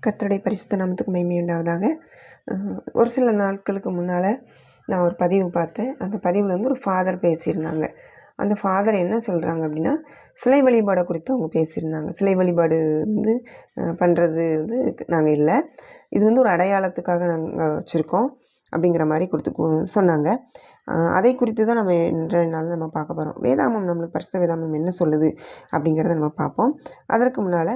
கர்த்தருடைய பரிசுத்த நாமத்துக்கு மகிமை உண்டாவதாக. ஒரு சில நாட்களுக்கு முன்னால் நான் ஒரு பதிவு பார்த்தேன். அந்த பதிவில் வந்து ஒரு ஃபாதர் பேசியிருந்தாங்க. அந்த ஃபாதர் என்ன சொல்கிறாங்க அப்படின்னா, சிலை வழிபாடை குறித்து அவங்க பேசியிருந்தாங்க. சிலை வழிபாடு வந்து பண்ணுறது வந்து நாங்கள் இல்லை, இது வந்து ஒரு அடையாளத்துக்காக நாங்கள் வச்சுருக்கோம் அப்படிங்கிற மாதிரி சொன்னாங்க. அதை குறித்து தான் நம்ம இன்றைய நாளில் நம்ம பார்க்க போகிறோம். வேதாமம், நம்மளுக்கு பரிசுத்த வேதாமம் என்ன சொல்லுது அப்படிங்கிறத நம்ம பார்ப்போம். அதற்கு முன்னால்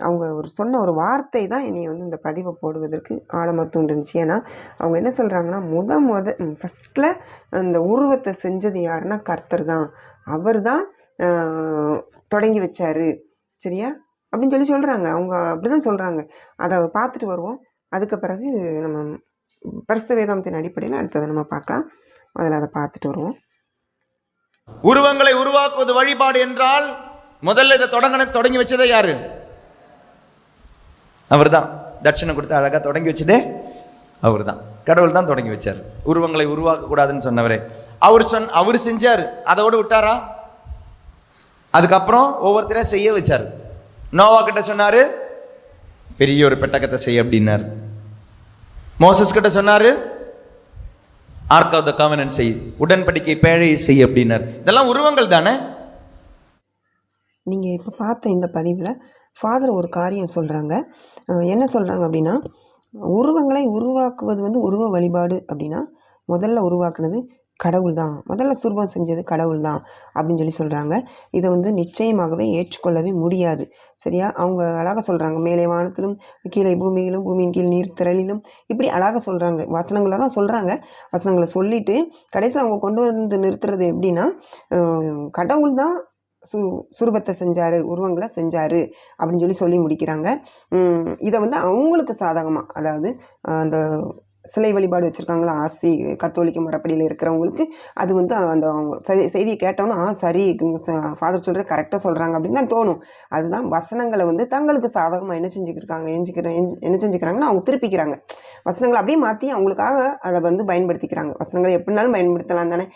அவங்க சொன்ன ஒரு வார்த்தை தான் என்னை வந்து இந்த பதிவை போடுவதற்கு ஆழமாக தூண்டுனுச்சு. ஏன்னா அவங்க என்ன சொல்கிறாங்கன்னா, ஃபஸ்ட்டில் அந்த உருவத்தை செஞ்சது யாருன்னா கர்த்தர் தான், அவர் தான் தொடங்கி வச்சார், சரியா அப்படின்னு சொல்கிறாங்க. அவங்க அப்படி தான் சொல்கிறாங்க. அதை பார்த்துட்டு வருவோம். அதுக்கு பிறகு நம்ம பரிசுத்த வேதாமத்தின் அடிப்படையில் அடுத்ததை நம்ம பார்க்கலாம். முதல்ல அதை பார்த்துட்டு வருவோம். உருவங்களை உருவாக்குவது வழிபாடு என்றால் முதல்ல இதை தொடங்கி வச்சதே யாரு? அவர் தான். தட்சணை கொடுத்து அழகாக தொடங்கி வச்சதே அவர் தான். கடவுள் தான் தொடங்கி வச்சார். உருவங்களை உருவாக்க கூடாதுன்னு சொன்னவரே அவர் செஞ்சார். அதோடு விட்டாரா? அதுக்கப்புறம் ஒவ்வொருத்தரையும் செய்ய வச்சார். நோவா கிட்ட சொன்னாரு, பெரிய ஒரு பெட்டகத்தை செய்ய அப்படின்னார். மோசஸ் கிட்ட சொன்னாரு, ஆர்க் ஆஃப் த கவெனன்ட் செய், உடன்படிக்கை பேழையை செய் அப்படின்னார். இதெல்லாம் உருவங்கள் தானே. நீங்கள் இப்போ பார்த்த இந்த பதிவில் ஃபாதர் ஒரு காரியம் சொல்கிறாங்க. என்ன சொல்கிறாங்க அப்படின்னா, உருவங்களை உருவாக்குவது வந்து உருவ வழிபாடு அப்படின்னா முதல்ல உருவாக்குனது கடவுள் தான், முதல்ல சுரூபம் செஞ்சது கடவுள் தான் அப்படின்னு சொல்கிறாங்க. இதை வந்து நிச்சயமாகவே ஏற்றுக்கொள்ளவே முடியாது, சரியா? அவங்க அழகாக சொல்கிறாங்க, மேலே வானத்திலும் கீழே பூமியிலும் பூமியின் கீழ் நீர் திரளிலும், இப்படி அழகாக சொல்கிறாங்க. வசனங்களை தான் சொல்கிறாங்க. வசனங்களை சொல்லிவிட்டு கடைசியில் அவங்க கொண்டு வந்து நிறுத்துறது எப்படின்னா, கடவுள் தான் சுரூபத்தை செஞ்சார், உருவங்களை செஞ்சார் அப்படின்னு சொல்லி முடிக்கிறாங்க. இதை வந்து அவங்களுக்கு சாதகமாக, அதாவது அந்த சிலை வழிபாடு வச்சுருக்காங்களா, ஆர்சி கத்தோலிக்க முறைப்படியில் இருக்கிறவங்களுக்கு அது வந்து அந்த செய்தியை கேட்டோன்னா சரி, ஃபாதர் சொல்கிற கரெக்டாக சொல்கிறாங்க அப்படின்னு தான் தோணும். அதுதான் வசனங்களை வந்து தங்களுக்கு சாதகமாக என்ன செஞ்சுக்கிறாங்கன்னா அவங்க திருப்பிக்கிறாங்க. வசனங்களை அப்படியே மாற்றி அவங்களுக்காக அதை வந்து பயன்படுத்திக்கிறாங்க. வசனங்களை எப்படினாலும் பயன்படுத்தலாம் தானே,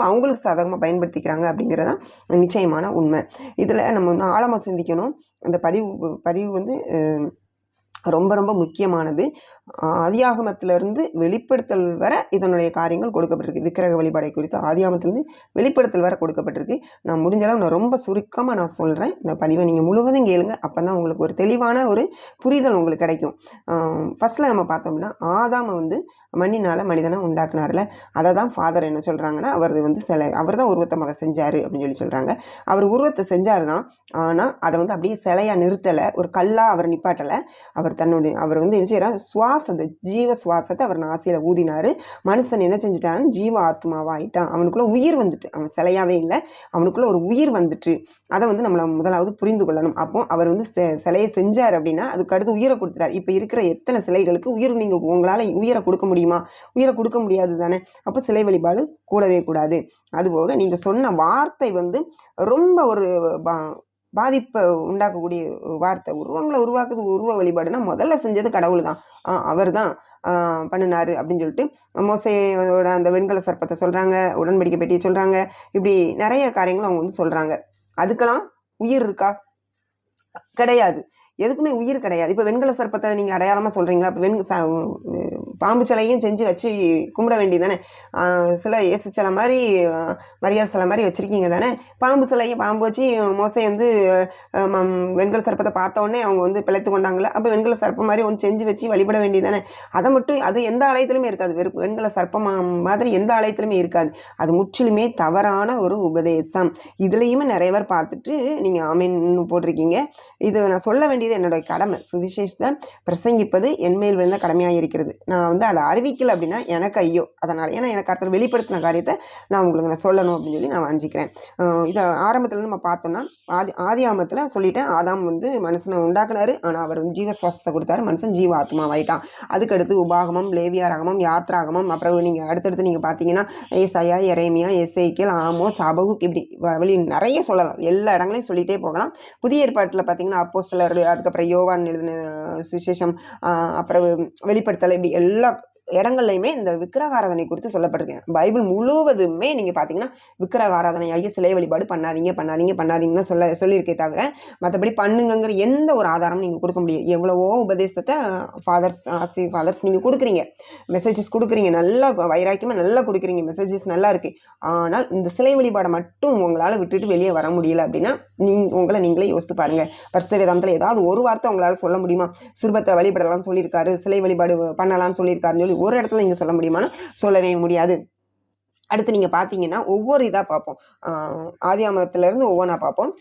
அவங்களுக்கு சாதகமாக பயன்படுத்திக்கிறாங்க அப்படிங்கிறதான் நிச்சயமான உண்மை. இதில் நம்ம ஆழமாக சிந்திக்கணும். அந்த பதிவு வந்து ரொம்ப ரொம்ப முக்கியமானது. ஆதியாகமத்திலிருந்து வெளிப்படுத்தல் வர இதனுடைய காரியங்கள் கொடுக்கப்பட்டிருக்கு. விக்கிரக வழிபாடை குறித்து ஆதியாகமத்திலிருந்து வெளிப்படுத்தல் வர கொடுக்கப்பட்டிருக்கு. நான் முடிஞ்ச அளவு நான் ரொம்ப சுருக்கமாக நான் சொல்கிறேன். இந்த பதிவை நீங்கள் முழுவதும் கேளுங்க. அப்போ தான் உங்களுக்கு ஒரு தெளிவான ஒரு புரிதல் உங்களுக்கு கிடைக்கும். ஃபஸ்ட்டில் நம்ம பார்த்தோம்னா, ஆதாமை வந்து மண்ணினால் மனிதனை உண்டாக்குனார்ல, அதை தான் ஃபாதர் என்ன சொல்கிறாங்கன்னா, அவர் வந்து அவர் தான் உருவத்தை செஞ்சார் அப்படின்னு சொல்கிறாங்க. அவர் உருவத்தை செஞ்சார் தான், ஆனால் அதை வந்து அப்படியே சிலையாக நிறுத்தலை, ஒரு கல்லாக அவர் நிப்பாட்டலை. அவர் வந்து என்ன செய்யறார், சுவாசத்தை, ஜீவ சுவாசத்தை அவர் நாசியில் ஊதினார். மனுஷன் என்ன செஞ்சுட்டான்னு ஜீவ ஆத்மாவா ஆயிட்டான். அவனுக்குள்ள உயிர் வந்துட்டு, அவன் சிலையாவே இல்லை, அவனுக்குள்ள ஒரு உயிர் வந்துட்டு. அதை வந்து நம்மளை முதலாவது புரிந்து கொள்ளணும். அப்போ அவர் வந்து சிலையை செஞ்சார் அப்படின்னா அதுக்கு அடுத்து உயிரை கொடுத்துட்டார். இப்போ இருக்கிற எத்தனை சிலைகளுக்கு நீங்கள் உங்களால் உயிரை கொடுக்க முடியுமா? உயிரை கொடுக்க முடியாது தானே. அப்போ சிலை வழிபாடு கூடவே கூடாது. அதுபோக நீங்கள் சொன்ன வார்த்தை வந்து ரொம்ப ஒரு பாதிப்பை உண்டாக்கக்கூடிய வார்த்தை. உருவங்களை உருவாக்குது உருவ வழிபாடுனா முதல்ல செஞ்சது கடவுள் தான், அவர் தான் பண்ணினார் அப்படின்னு சொல்லிட்டு மோசேயோட அந்த வெண்கல சர்ப்பத்தை சொல்கிறாங்க, உடன்படிக்கை பெட்டியை சொல்கிறாங்க. இப்படி நிறைய காரியங்கள் அவங்க வந்து சொல்கிறாங்க. அதுக்கெல்லாம் உயிர் இருக்கா? கிடையாது. எதுக்குமே உயிர் கிடையாது. இப்போ வெண்கல சர்ப்பத்தை நீங்கள் அடையாளமாக சொல்கிறீங்களா? இப்போ பாம்பு சிலையும் செஞ்சு வச்சு கும்பிட வேண்டியது தானே. சிலை இயேசு சிலை மாதிரி, மரியாள் சிலை மாதிரி வச்சுருக்கீங்க தானே. பாம்பு சிலையும் பாம்பு வச்சு மோசை வந்து வெண்கல சர்ப்பத்தை பார்த்தோன்னே அவங்க வந்து பிழைத்து கொண்டாங்களே. அப்போ வெண்கல சர்ப்பம் மாதிரி ஒன்று செஞ்சு வச்சு வழிபட வேண்டியது தானே. அதை மட்டும் அது எந்த ஆலயத்திலுமே இருக்காது. வெறும் வெண்கல சர்ப்பம் மாதிரி எந்த ஆலயத்திலுமே இருக்காது. அது முற்றிலுமே தவறான ஒரு உபதேசம். இதுலேயுமே நிறைய பேர் பார்த்துட்டு நீங்கள் ஆமீன்னு போட்டிருக்கீங்க. இது நான் சொல்ல வேண்டியது என்னுடைய கடமை. சுவிசேஷத்தை பிரசங்கிப்பது என்மேல் விழுந்த கடமையாக இருக்கிறது. நான் வந்து அதை அறிவிக்கலை அப்படின்னா எனக்கு ஐயோ. அதனால் ஏன்னா எனக்கு அத்தனை வெளிப்படுத்தின காரியத்தை நான் உங்களுக்கு நான் சொல்லணும் அப்படின்னு சொல்லி நான் வாஞ்சிக்கிறேன். இதை ஆரம்பத்தில் நம்ம பார்த்தோம்னா ஆதியாகமத்தில் சொல்லிட்டேன், ஆதாம் வந்து மனுஷனை உண்டாக்குனாரு, ஆனால் அவர் வந்து ஜீவ சுவாசத்தை கொடுத்தாரு, மனுஷன் ஜீவ ஆத்மாவாயிட்டான். அதுக்கடுத்து உபாகமம், லேவியாராகமம், யாத்ராகமம், அப்புறம் நீங்கள் அடுத்தடுத்து நீங்கள் பார்த்தீங்கன்னா ஏசாயா, எரேமியா, எசேக்கியேல், ஆமோஸ், அபகுக், இப்படி வழி நிறைய சொல்லலாம். எல்லா இடங்களையும் சொல்லிகிட்டே போகலாம். புதிய ஏற்பாட்டில் பார்த்தீங்கன்னா அப்போஸ்தலர், அதுக்கப்புறம் யோவான் எழுதின சுவிசேஷம், அப்புறம் வெளிப்படுத்தலை, இப்படி எல்லா இடங்கள்லையுமே இந்த விக்கிரக ஆராதனை குறித்து சொல்லப்பட்டிருக்கு. பைபிள் முழுவதுமே நீங்கள் பார்த்தீங்கன்னா விக்கிரக ஆராதனை ஆகிய சிலை வழிபாடு பண்ணாதீங்க பண்ணாதீங்க பண்ணாதீங்கன்னு சொல்லியிருக்கே தவிர மற்றபடி பண்ணுங்கிற எந்த ஒரு ஆதாரமும் நீங்கள் கொடுக்க முடியாது. எவ்வளவோ உபதேசத்தை ஃபாதர்ஸ் நீங்கள் கொடுக்குறீங்க, மெசேஜஸ் கொடுக்குறீங்க, நல்லா வைராக்கியமாக நல்லா கொடுக்குறீங்க, மெசேஜஸ் நல்லா இருக்குது. ஆனால் இந்த சிலை வழிபாடை மட்டும் உங்களால் விட்டுட்டு வெளியே வர முடியல அப்படின்னா உங்களை நீங்களே யோசித்து பாருங்கள். பரிசுத்த வேதாகமத்தில் ஏதாவது ஒரு வார்த்தை உங்களால் சொல்ல முடியுமா? சுர்பத்தை வழிபடலாம்னு சொல்லியிருக்காரு, சிலை வழிபாடு பண்ணலாம்னு சொல்லியிருக்காருன்னு சொல்லி ஒரு இடத்துல நீங்கள் சொல்ல முடியுமான்னு சொல்லவே முடியாது. அடுத்து நீங்கள் பார்த்தீங்கன்னா ஒவ்வொரு இதாக பார்ப்போம். ஆதியாகமத்திலேருந்து ஒவ்வொன்றா பார்ப்போம்.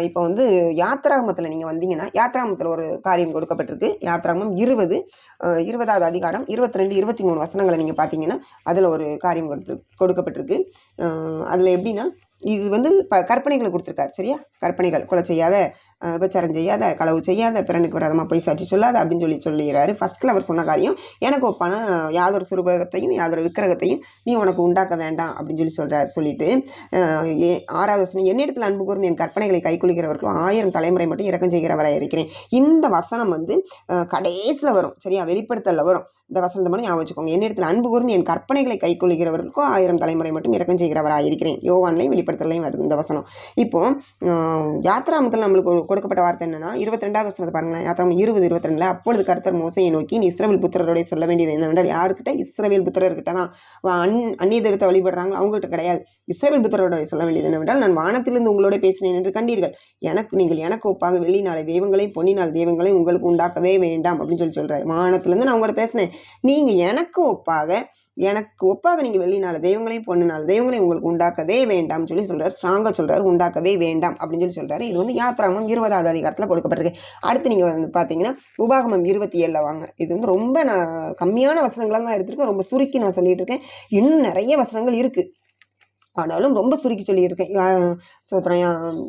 இப்போ வந்து யாத்திராகமத்தில் நீங்கள் வந்தீங்கன்னா யாத்திராகமத்தில் ஒரு காரியம் கொடுக்கப்பட்டிருக்கு. யாத்திராகமம் 20வது அதிகாரம் 22, 23 வசனங்களை நீங்கள் பார்த்தீங்கன்னா அதில் ஒரு காரியம் கொடுக்கப்பட்டிருக்கு. அதில் எப்படின்னா இது வந்து கற்பனைகளை கொடுத்துருக்காரு. சரியா? கற்பனைகள்: கொலை செய்யாத, விபச்சாரம் செய்யாத, களவு செய்யாத, பிறனுக்கு விரோதமாக போய் சாட்சி சொல்லாத அப்படின்னு சொல்லிடுறாரு. ஃபஸ்ட்டில் அவர் சொன்ன காரியம், எனக்கு ஒப்பான யாதொரு சுரூபத்தையும் யாதொரு விக்கிரகத்தையும் நீ உனக்கு உண்டாக்க வேண்டாம் அப்படின்னு சொல்லிட்டு 6வது வசனம், என்னிடத்தில் அன்பு கூர்ந்து என் கற்பனைகளை கைக்கொள்கிறவர்களும் 1000 தலைமுறை மட்டும் இரக்கம் செய்கிறவராக இருக்கிறேன். இந்த வசனம் வந்து கடைசியில் வரும். சரியா? வெளிப்படுத்தல வரும். இந்த வசனத்தை மட்டும் ஞாபகம் வச்சுக்கோங்க. என்னிடத்தில் அன்பு கூர்ந்து என் கற்பனைகளை கைக்கொள்கிறவர்களுக்கும் 1000 தலைமுறை மட்டும் இரக்கம் செய்கிறவராக இருக்கிறேன். யோவான்லையும் வெளிப்படுத்தலையும் வருது இந்த வசனம். இப்போ யாத்திராகமத்தில் நம்மளுக்கு கொடுக்கப்பட்ட வார்த்தை என்னன்னா 22வது வசனத்தை பாருங்களேன். யாத்திராகமம் 20:22, அப்பொழுது கர்த்தர் மோசேயை நோக்கி, நீ இஸ்ரவேல் புத்திரரோட சொல்ல வேண்டியது என்னவென்றால், யாருக்கிட்ட? இஸ்ரவேல் புத்திரர்கிட்ட தான். அந்நிய தெய்வத்தை வழிபடுறாங்க, அவங்ககிட்ட கிடையாது. இஸ்ரவேல் புத்திரரோட சொல்ல வேண்டியது என்னவென்றால், நான் வானத்திலிருந்து உங்களோட பேசினேன் என்று கண்டீர்கள். நீங்கள் எனக்கு ஒப்பாக வெள்ளினாலே தெய்வங்களையும் பொன்னினால் தெய்வங்களையும் உங்களுக்கு உண்டாக்கவே வேண்டாம் அப்படின்னு சொல்றாரு. வானத்திலிருந்து நான் உங்களோட பேசினேன், நீங்கள் எனக்கு ஒப்பாக நீங்கள் வெள்ளினால தெய்வங்களையும் பொண்ணுனால தெய்வங்களையும் உங்களுக்கு உண்டாக்கவே வேண்டாம்னு சொல்றாரு. ஸ்ட்ராங்காக சொல்றாரு, உண்டாக்கவே வேண்டாம் அப்படின்னு சொல்றாரு. இது வந்து யாத்திராகமம் 20வது அதிகாரத்தில் கொடுக்கப்பட்டிருக்கு. அடுத்து நீங்கள் வந்து பார்த்தீங்கன்னா உபாகமம் 27 வாங்க. இது வந்து ரொம்ப நான் கம்மியான வசனங்களாக தான் எடுத்திருக்கேன், ரொம்ப சுருக்கி நான் சொல்லிட்டு இருக்கேன். இன்னும் நிறைய வசனங்கள் இருக்குது, ஆனாலும் ரொம்ப சுருக்கி சொல்லியிருக்கேன்.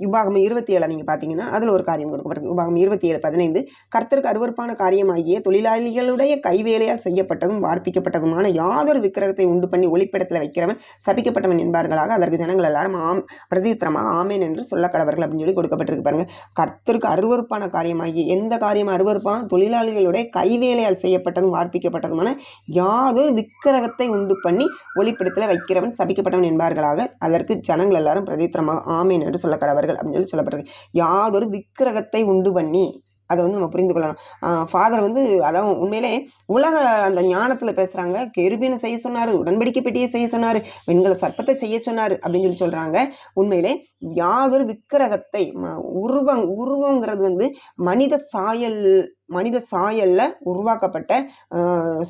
உபாகமம் 27 நீங்கள் பார்த்தீங்கன்னா அதில் ஒரு காரியம் கொடுக்கப்பட்டிருக்கு. உபாகமம் 27:15, கர்த்தருக்கு அருவருப்பான காரியமாகிய தொழிலாளிகளுடைய கைவேலையால் செய்யப்பட்டதும் வார்ப்பிக்கப்பட்டதுமான யாதொரு விக்கிரகத்தை உண்டு பண்ணி ஒளிப்படத்தில் வைக்கிறவன் சபிக்கப்பட்டவன் என்பார்களாக. அதற்கு ஜனங்கள் எல்லாரும் பிரதியுத்தரமாக ஆமேன் என்று சொல்ல கடவர்கள் அப்படின்னு சொல்லி கொடுக்கப்பட்டிருக்கு. பாருங்க, கர்த்தருக்கு அருவருப்பான காரியமாகிய, எந்த காரியம் அருவருப்பான? தொழிலாளிகளுடைய கைவேலையால் செய்யப்பட்டதும் வார்ப்பிக்கப்பட்டதுமான யாதொரு விக்கிரகத்தை உண்டு பண்ணி ஒளிப்படத்தில் வைக்கிறவன் சபிக்கப்பட்டவன் என்பார்களாக. அதற்கு ஜனங்கள் எல்லாரும் பிரதித்திரமாக ஆமேன் என்று சொல்ல கடவர்கள் அப்படின்னு சொல்லப்பட்டிருக்கு. யாதொரு விக்கிரகத்தை உண்டு பண்ணி, அதை வந்து நம்ம புரிந்து கொள்ளலாம். ஃபாதர் வந்து அதான் உண்மையிலே உலக அந்த ஞானத்தில் பேசுகிறாங்க. கெருபீனை செய்ய சொன்னார், உடன்படிக்கை பெட்டியை செய்ய சொன்னார், வெண்கல சர்ப்பத்தை செய்ய சொன்னார் அப்படின்னு சொல்கிறாங்க. உண்மையிலே யாதொரு விக்கிரகத்தை, உருவங்கிறது வந்து மனித சாயல்ல உருவாக்கப்பட்ட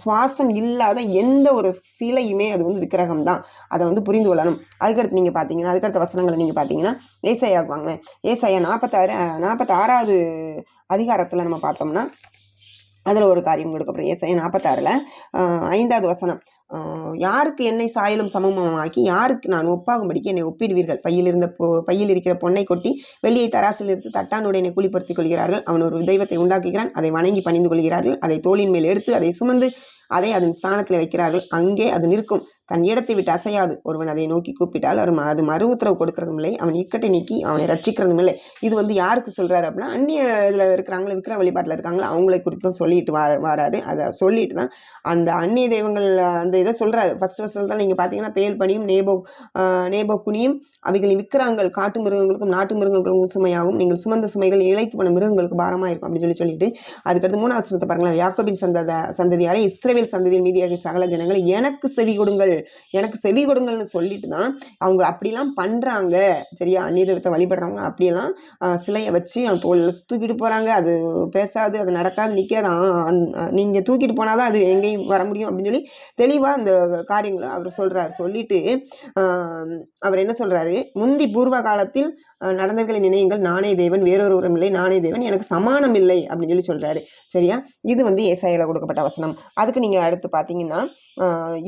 சுவாசம் இல்லாத எந்த ஒரு சிலையுமே அது வந்து விக்கிரகம் தான். அதை வந்து புரிந்து கொள்ளணும். அதுக்கடுத்து நீங்கள் பார்த்தீங்கன்னா அதுக்கடுத்த வசனங்களை நீங்கள் பார்த்தீங்கன்னா ஏசாயாவுக்கு வாங்க. ஏசாயா 46வது அதிகாரத்தில் நம்ம பார்த்தோம்னா அதில் ஒரு காரியம் கொடுக்கப்படும். ஏசாயா 46ல் 5வது வசனம், யாருக்கு என்னை சாயலும் சமமாக்கி யாருக்கு நான் ஒப்பாகும்படிக்கு என்னை ஒப்பிடுவீர்கள்? பையில் இருக்கிற பொன்னை கொட்டி வெள்ளியை தராசில் இருந்து தட்டானுடைய கூலி பொருத்திக் கொள்கிறார்கள். அவன் ஒரு தெய்வத்தை உண்டாக்குகிறான், அதை வணங்கி பணிந்து கொள்கிறார்கள். அதை தோளின் மேல் எடுத்து அதை சுமந்து அதை அதன் ஸ்தானத்தில் வைக்கிறார்கள். அங்கே அது நிற்கும், தன் இடத்தை விட்டு அசையாது. ஒருவன் அதை நோக்கி கூப்பிட்டால் அது மறு உத்தரவு கொடுக்கறதும் இல்லை, அவன் இக்கட்டை நீக்கி அவனை ரட்சிக்கிறதும் இல்லை. இது வந்து யாருக்கு சொல்றாரு அப்படின்னா, அந்நிய இதில் இருக்கிறாங்களே, விக்கிர வழிபாட்டில் இருக்காங்களா, அவங்களை குறித்தும் சொல்லிட்டு வராரு. அதை சொல்லிட்டு தான் அந்த அந்நிய தெய்வங்கள் அந்த இதை சொல்றாரு. ஃபர்ஸ்ட் தான் நீங்கள் பார்த்தீங்கன்னா, பேல் பனியும் நேபோ குனியும் அவைகளின் விக்கிரங்கள் காட்டு மிருகங்களுக்கும் நாட்டு மிருகங்களுக்கும் சுமையாகும், நீங்கள் சுமந்த சுமைகள் இழைத்து போன மிருகங்களுக்கு பாரமாக இருக்கும் அப்படின்னு சொல்லிட்டு அதுக்கடுத்து 3வது வசனத்தை பாருங்களேன். யாக்கோபின் சந்ததியாரை இஸ்ரவேல் சந்ததியின் மீதியாக சகல ஜனங்களை எனக்கு செவி கொடுங்கள்னு சொல்லிட்டு தான் அவங்க அப்படிலாம் பண்றாங்க. சரியா? அந்நிய தெய்வத்தை வழிபடுறவங்க அப்படியெல்லாம் சிலையை வச்சு அவங்க தோளில் தூக்கிட்டு போறாங்க. அது பேசாது, அது நடக்காது, நிற்காது. நீங்க தூக்கிட்டு போனாதான் அது எங்கேயும் வர முடியும் அப்படின்னு சொல்லி தெளிவா அந்த காரியங்களை அவர் சொல்றாரு. சொல்லிட்டு அவர் என்ன சொல்றாரு, முந்தி பூர்வ காலத்தில் நடந்தவர்களை நினையுங்கள், நானே தேவன், வேறொருவரும் இல்லை, நானே தேவன், எனக்கு சமானம் இல்லை அப்படின்னு சொல்லி சொல்றாரு. சரியா? இது வந்து ஏசாயால கொடுக்கப்பட்ட வசனம். அதுக்கு நீங்க அடுத்து பார்த்தீங்கன்னா